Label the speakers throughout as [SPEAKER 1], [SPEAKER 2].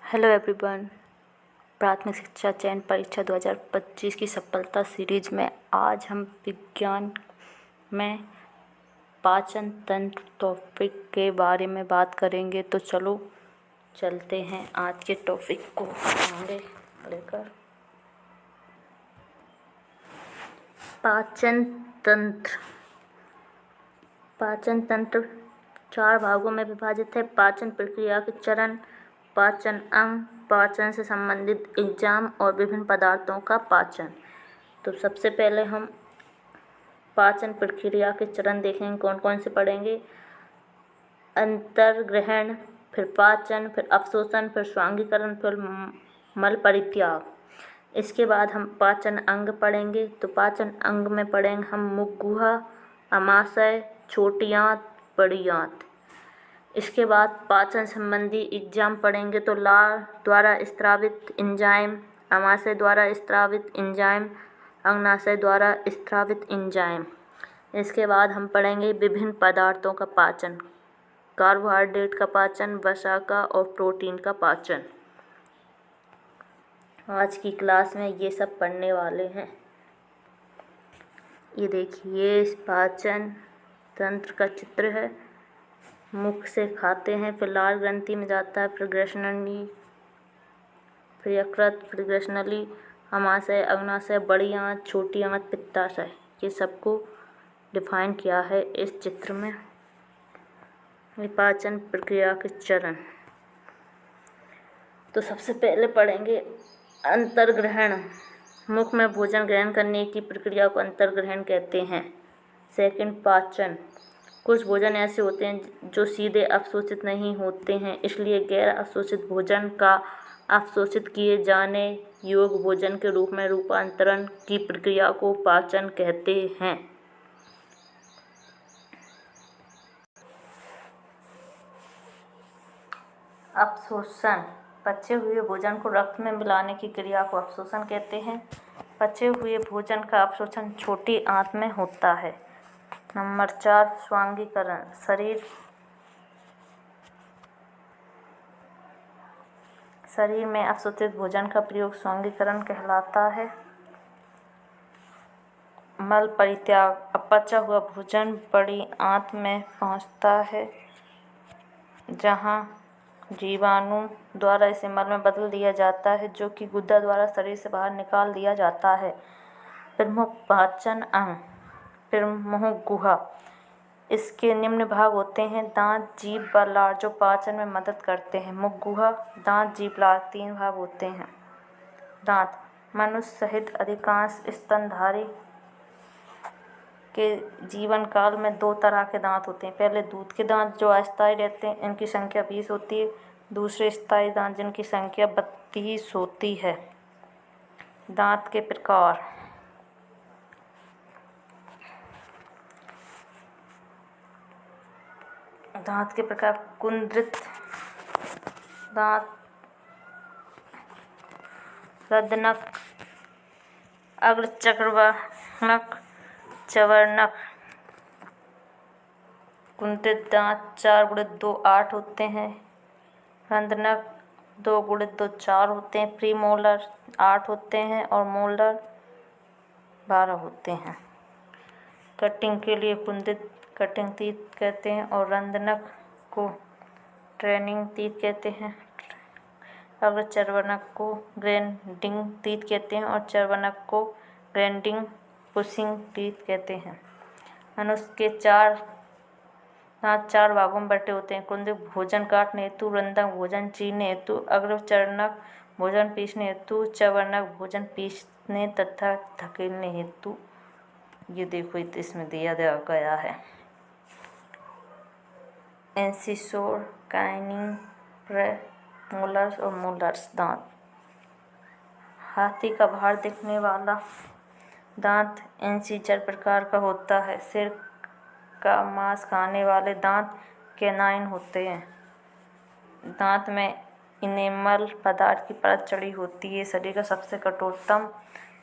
[SPEAKER 1] Hello everyone. प्राथमिक शिक्षा चयन परीक्षा 2025 की सफलता सीरीज में आज हम विज्ञान में पाचन तंत्र टॉपिक के बारे में बात करेंगे। तो चलो चलते हैं आज के टॉपिक को आगे लेकर। पाचन तंत्र 4 भागों में विभाजित है। पाचन प्रक्रिया के चरण, पाचन अंग, पाचन से संबंधित एंजाइम और विभिन्न पदार्थों का पाचन। तो सबसे पहले हम पाचन प्रक्रिया के चरण देखेंगे। कौन कौन से पढ़ेंगे? अंतर्ग्रहण, फिर पाचन, फिर अवशोषण, फिर स्वांगीकरण, फिर मल परित्याग। इसके बाद हम पाचन अंग पढ़ेंगे। तो पाचन अंग में पढ़ेंगे हम मुख गुहा, आमाशय, छोटी आंत, बड़ी आंत। इसके बाद पाचन संबंधी एंजाइम पढ़ेंगे। तो लार द्वारा स्त्रावित एंजाइम, आमाशय द्वारा स्त्रावित एंजाइम, अग्नाशय द्वारा स्त्रावित एंजाइम। इसके बाद हम पढ़ेंगे विभिन्न पदार्थों का पाचन, कार्बोहाइड्रेट का पाचन, वसा का और प्रोटीन का पाचन। आज की क्लास में ये सब पढ़ने वाले हैं। ये देखिए पाचन तंत्र का चित्र है। मुख से खाते हैं, फिर लाल ग्रंथि में जाता है, फिर ग्रसनली, फिर यकृत, फिर ग्रसनली, आमाशय, अग्नाशय, बड़ी आंत, छोटी आंत, पित्ताशय। ये सबको डिफाइन किया है इस चित्र में। ये पाचन प्रक्रिया के चरण। तो सबसे पहले पढ़ेंगे अंतर्ग्रहण। मुख में भोजन ग्रहण करने की प्रक्रिया को अंतर्ग्रहण कहते हैं। सेकंड, पाचन। कुछ भोजन ऐसे होते हैं जो सीधे अवशोषित नहीं होते हैं, इसलिए गैर अवशोषित भोजन का अवशोषित किए जाने योग्य भोजन के रूप में रूपांतरण की प्रक्रिया को पाचन कहते हैं। अवशोषण। पचे हुए भोजन को रक्त में मिलाने की क्रिया को अवशोषण कहते हैं। पचे हुए भोजन का अवशोषण छोटी आंत में होता है। नंबर 4, स्वांगीकरण। शरीर में अवशोषित भोजन का प्रयोग स्वांगीकरण कहलाता है। मल परित्याग। अपचा हुआ भोजन बड़ी आंत में पहुंचता है, जहां जीवाणु द्वारा इसे मल में बदल दिया जाता है, जो कि गुदा द्वारा शरीर से बाहर निकाल दिया जाता है। प्रमुख पाचन अंग। फिर मुंह गुहा। इसके निम्न भाग होते हैं: दांत, जीभ व लार, जो पाचन में मदद करते हैं। मुख गुहा, दांत, जीभ, लार 3 भाग होते हैं। दांत। मनुष्य सहित अधिकांश स्तनधारी के जीवन काल में 2 तरह के दांत होते हैं। पहले दूध के दांत जो अस्थायी रहते हैं, इनकी संख्या 20 होती है। दूसरे स्थायी दांत, जिनकी संख्या 32 होती है। दांत के प्रकार। दांत के प्रकार: कुंद्रित दांत, रद्नक, अग्रचर्वणक, चवर्णक। कुंद्रित दांत 4x2 8 होते हैं। रद्नक 2x2 4 होते हैं। प्रीमोलर 8 होते हैं और मोलर 12 होते हैं। कटिंग के लिए कुंद्रित कटिंग टीथ कहते हैं और रंध्रनक को ट्रेनिंग टीथ कहते हैं। अग्रचर्वणक को ग्राइंडिंग टीथ कहते हैं और चर्वणक को ग्राइंडिंग पुशिंग टीथ कहते हैं। मनुष्य के दांत 4 भागों में बटे होते हैं: कुंद्रित भोजन काटने हेतु, रंध्रनक भोजन चीरने हेतु, अग्रचर्वणक भोजन पीसने हेतु, चर्वणक भोजन पीसने तथा धकेलने हेतु। ये देखो इसमें दिया गया है। इंसिसोर, काइनिंग, प्रेमोलर्स और मोलर्स दांत। हाथी का बाहर दिखने वाला दांत इंसिजर प्रकार का होता है। सिर का मांस खाने वाले दांत कैनाइन होते हैं। दांत में इनेमल पदार्थ की परत चढ़ी होती है। शरीर का सबसे कठोरतम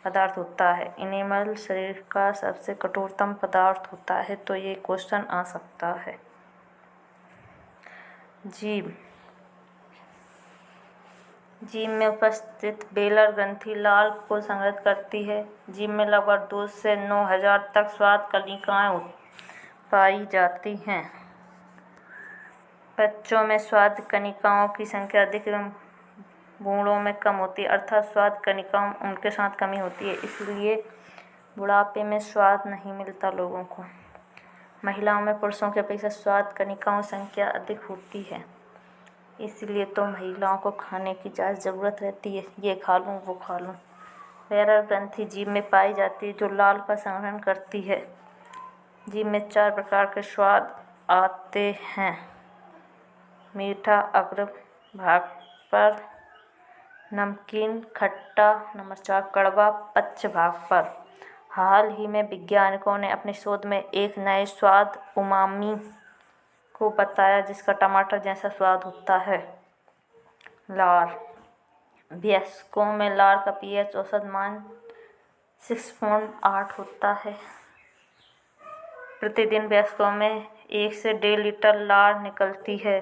[SPEAKER 1] पदार्थ होता है। इनेमल शरीर का सबसे कठोरतम पदार्थ होता है। तो ये क्वेश्चन आ सकता है। जीभ। जीभ में उपस्थित बेलर ग्रंथि लार को संग्रहित करती है। जीभ में लगभग 2 से 9,000 तक स्वाद कणिकाएं पाई जाती हैं। बच्चों में स्वाद कणिकाओं की संख्या अधिक एवं बूढ़ों में कम होती है, अर्थात स्वाद कणिकाओं उनके साथ कमी होती है, इसलिए बुढ़ापे में स्वाद नहीं मिलता लोगों को। महिलाओं में पुरुषों की अपेक्षा स्वाद कणिकाओं संख्या अधिक होती है, इसलिए तो महिलाओं को खाने की ज़्यादा ज़रूरत रहती है, ये खा लूँ वो खा लूँ। बेलर ग्रंथि जीभ में पाई जाती है जो लार का संग्रहण करती है। जीभ में 4 प्रकार के स्वाद आते हैं। मीठा अग्र भाग पर, नमकीन खट्टा नंबर 4 कड़वा पक्ष भाग पर। हाल ही में वैज्ञानिकों ने अपनी शोध में एक नए स्वाद उमामी को बताया जिसका टमाटर जैसा स्वाद होता है। लार। वयस्कों में लार का पीएच औसत मान 6.8 होता है। प्रतिदिन वयस्कों में 1 से 1.5 लीटर लार निकलती है।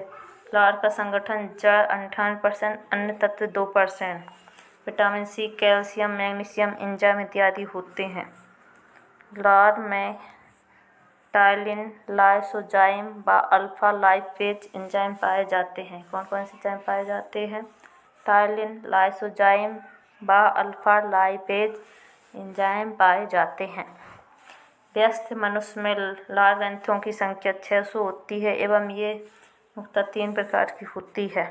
[SPEAKER 1] लार का संगठन जड़ 98%, अन्य तत्व 2%, vitamin C, calcium, magnesium, enzyme इत्यादि होते हैं। लार में टायलिन, लाइसोजाइम व अल्फा लाइपेज एंजाइम पाए जाते हैं। कौन कौन से एंजाइम पाए जाते हैं? टायलिन, लाइसोजाइम व अल्फा लाइपेज एंजाइम पाए जाते हैं। व्यस्क मनुष्य में लार ग्रंथियों की संख्या 600 होती है एवं ये मुख्यतः 3 प्रकार की होती है।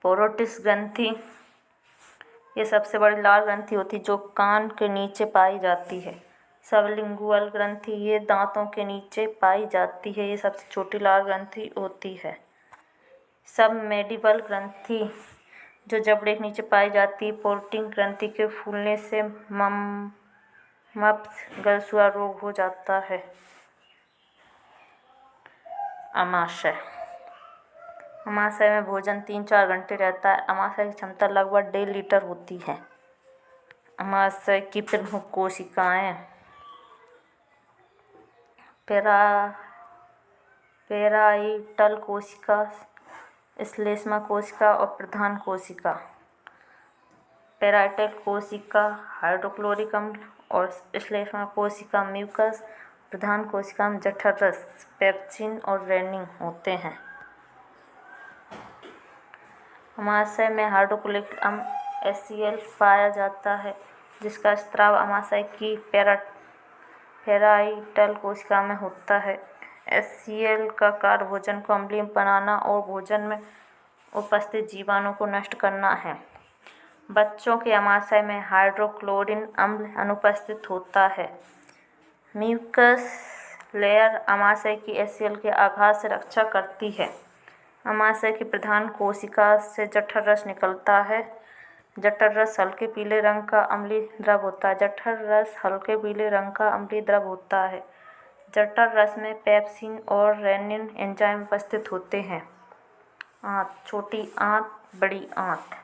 [SPEAKER 1] पोरोटिस ग्रंथि, ये सबसे बड़ी लार ग्रंथि होती है जो कान के नीचे पाई जाती है। सबलिंगुअल ग्रंथि, ये दांतों के नीचे पाई जाती है, ये सबसे छोटी लार ग्रंथि होती है। सबमेंडिबल ग्रंथि, जो जबड़े के नीचे पाई जाती है। पोर्टिंग ग्रंथि के फूलने से मप्स गलसुआ रोग हो जाता है। अमाशय। अमाशय में भोजन 3-4 घंटे रहता है। अमाशय की क्षमता लगभग 1.5 लीटर होती है। अमाशय की प्रमुख कोशिकाएं पेराइटल कोशिका, श्लेष्मा कोशिका और प्रधान कोशिका। पेराइटल कोशिका हाइड्रोक्लोरिक अम्ल और श्लेष्मा कोशिका म्यूकस, प्रधान कोशिका में जठर रस, पेप्सिन और रेनिन होते हैं। अमाशय में हाइड्रोक्लोरिक अम्ल HCl पाया जाता है जिसका स्राव अमाशय की पेराइटल कोशिका में होता है। HCl का कार्य भोजन को अम्लीय बनाना और भोजन में उपस्थित जीवाणु को नष्ट करना है। बच्चों के अमाशय में हाइड्रोक्लोरिक अम्ल अनुपस्थित होता है। म्यूकस लेयर अमाशय की HCl के आघात से रक्षा करती है। अमाशय की प्रधान कोशिका से जठर रस निकलता है। जठर रस हल्के पीले रंग का अम्लीय द्रव होता है। जठर रस हल्के पीले रंग का अम्लीय द्रव होता है। जठर रस में पेप्सिन और रेनिन एंजाइम उपस्थित होते हैं। आंत, छोटी आंत, बड़ी आंत।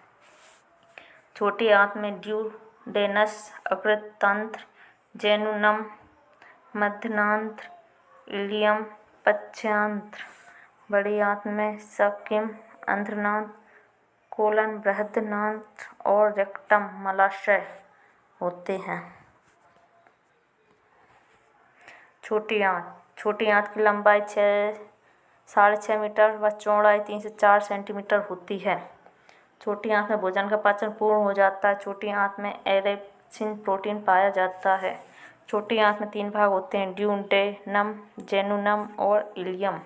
[SPEAKER 1] छोटी आंत में ड्यूडेनस, अग्रतंत्र, जेनुनम, मध्यनांत्र, इलियम, पश्चांत्र। बड़ी आंत में सकिम, अंधनांत्र, कोलन, बृहदान्त्र और रेक्टम मलाशय होते हैं। छोटी आंत की लंबाई 6.5 मीटर व चौड़ाई 3 से 4 सेंटीमीटर होती है। छोटी आंत में भोजन का पाचन पूर्ण हो जाता है। छोटी आंत में एरेक्सिन प्रोटीन पाया जाता है। छोटी आंत में 3 भाग होते हैं, ड्यूडेनम, जेनुनम और इलियम।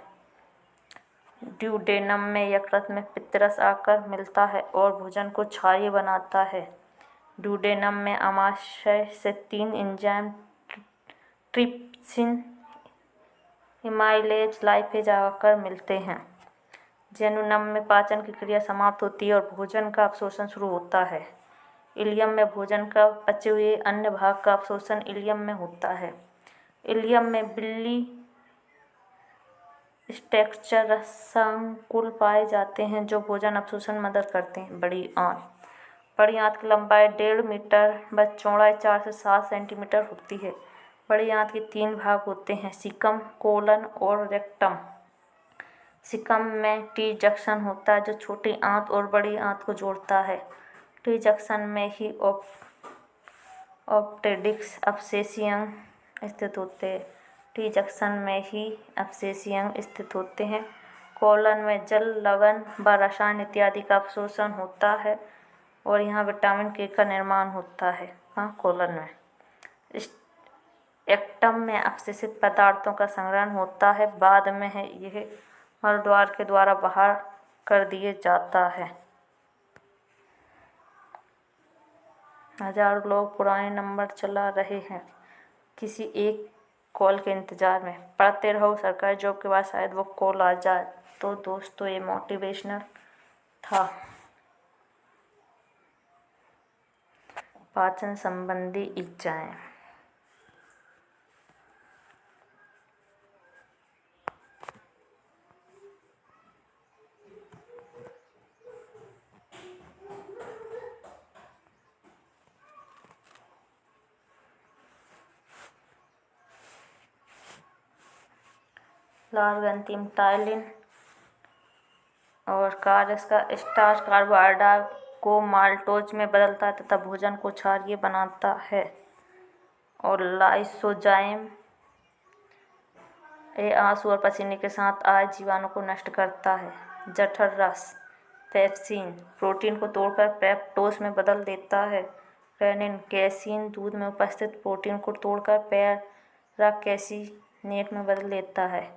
[SPEAKER 1] ड्यूडेनम में यकृत में पित्तरस आकर मिलता है और भोजन को क्षारीय बनाता है। ड्यूडेनम में अमाशय से 3 एंजाइम ट्रिप्सिन, एमाइलेज, लाइपेज आकर मिलते हैं। जेनुनम में पाचन की क्रिया समाप्त होती है और भोजन का अवशोषण शुरू होता है। इलियम में भोजन का पचे हुए अन्य भाग का अवशोषण इलियम में होता है। इलियम में बिल्ली स्ट्रक्चर रसांकुल पाए जाते हैं जो भोजन अवशोषण में मदद करते हैं। बड़ी आंत की लंबाई 1.5 मीटर व चौड़ाई 4 से 7 सेंटीमीटर होती है। बड़ी आंत के 3 भाग होते हैं, सीकम, कोलन और रेक्टम। सिकम में टी जंक्शन होता है जो छोटी आंत और बड़ी आंत को जोड़ता है। टी जंक्शन में ही ऑप्टेडिक्स अवशेषियंग स्थित होते हैं। टी जंक्शन में ही अवशेषियंग स्थित होते हैं। कोलन में जल, लवण व रसायन इत्यादि का अवशोषण होता है और यहाँ विटामिन के का निर्माण होता है। कोलन में एक्टम में अवशेषित पदार्थों का संग्रहण होता है, बाद में यह मलद्वार के द्वारा बाहर कर दिए जाता है। हजारों लोग पुराने नंबर चला रहे हैं किसी एक कॉल के इंतज़ार में। पढ़ते रहो, सरकारी जॉब के बाद शायद वो कॉल आ जाए। तो दोस्तों, ये मोटिवेशनल था पाचन संबंधी इच्छाएं। लाल ग्रंथि में टायलिन और कार्य इसका स्टार्च कार्बोहाइड्रेट को माल्टोज में बदलता है तथा भोजन को क्षारीय बनाता है। और लाइसोजाइम ये आंसू और पसीने के साथ आए जीवाणु को नष्ट करता है। जठर रस पेप्सिन प्रोटीन को तोड़कर पेप्टोज में बदल देता है। रेनिन कैसीन दूध में उपस्थित प्रोटीन को तोड़कर पैराकैसिनेट में बदल देता है।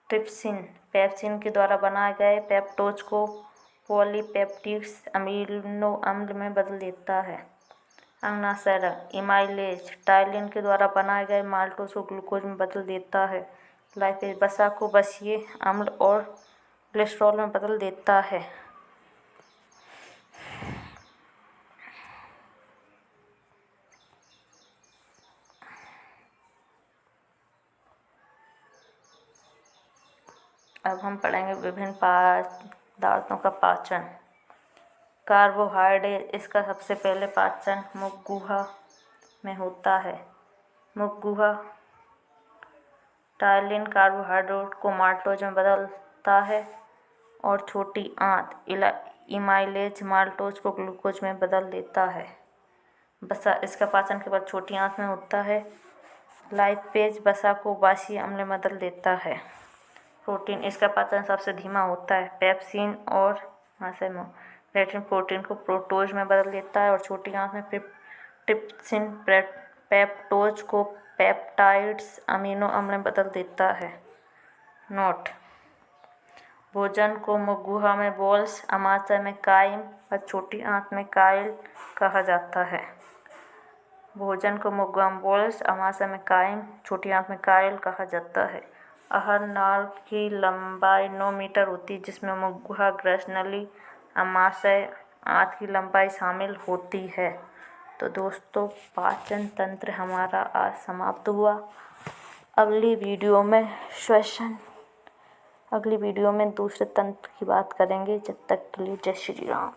[SPEAKER 1] ट्रिप्सिन पेप्सिन के द्वारा बनाए गए पेप्टोज को पॉलीपेप्टिड्स अमीनो अम्ल में बदल देता है। अग्नाशय इमाइलेज टाइलिन के द्वारा बनाए गए माल्टोज को ग्लूकोज में बदल देता है। लाइपेज वसा को बसीय अम्ल और कोलेस्ट्रॉल में बदल देता है। अब हम पढ़ेंगे विभिन्न पदार्थों का पाचन। कार्बोहाइड्रेट इसका सबसे पहले पाचन मुखगुहा में होता है। मुखगुहा टायलिन कार्बोहाइड्रेट को माल्टोज में बदलता है और छोटी आंत इमाइलेज माल्टोज को ग्लूकोज में बदल देता है। वसा इसका पाचन केवल छोटी आंत में होता है। लाइपेज वसा को बसीय अम्ल में बदल देता है। प्रोटीन इसका पाचन सबसे धीमा होता है। पेप्सिन और पेप्सिन प्रोटीन को प्रोटोज में बदल देता है और छोटी आंत में ट्रिप्सिन पेप्टोज को पेप्टाइड्स अमीनो अम्ल में बदल देता है। नोट: भोजन को मुखगुहा में बोल्स, आमाशय में काइम और छोटी आंत में काइल कहा जाता है। भोजन को मुखगुहा में बोल्स, आमाशय में काइम, छोटी आंत में काइल कहा जाता है। आहार नाल की लंबाई 9 मीटर होती है, जिसमें मुखगुहा, ग्रसनली, आमाशय, आंत की लंबाई शामिल होती है। तो दोस्तों, पाचन तंत्र हमारा आज समाप्त हुआ। अगली वीडियो में दूसरे तंत्र की बात करेंगे। जब तक के लिए जय श्री राम।